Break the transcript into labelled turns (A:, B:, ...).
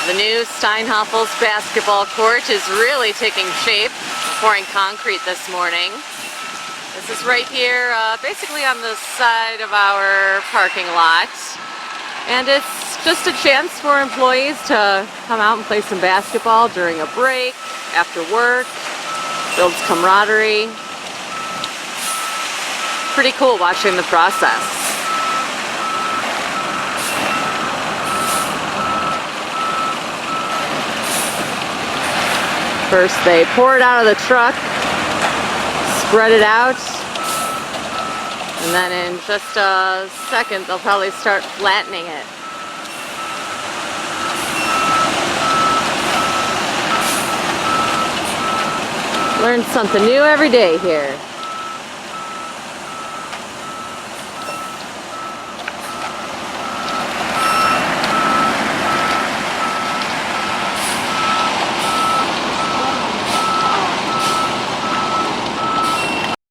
A: The new Steinhafels basketball court is really taking shape, pouring concrete this morning. This is right here, basically on the side of our parking lot. And it's just a chance for employees to come out and play some basketball during a break, after work, builds camaraderie. Pretty cool watching the process. First they pour it out of the truck, spread it out, and then in just a second they'll probably start flattening it. Learn something new every day here.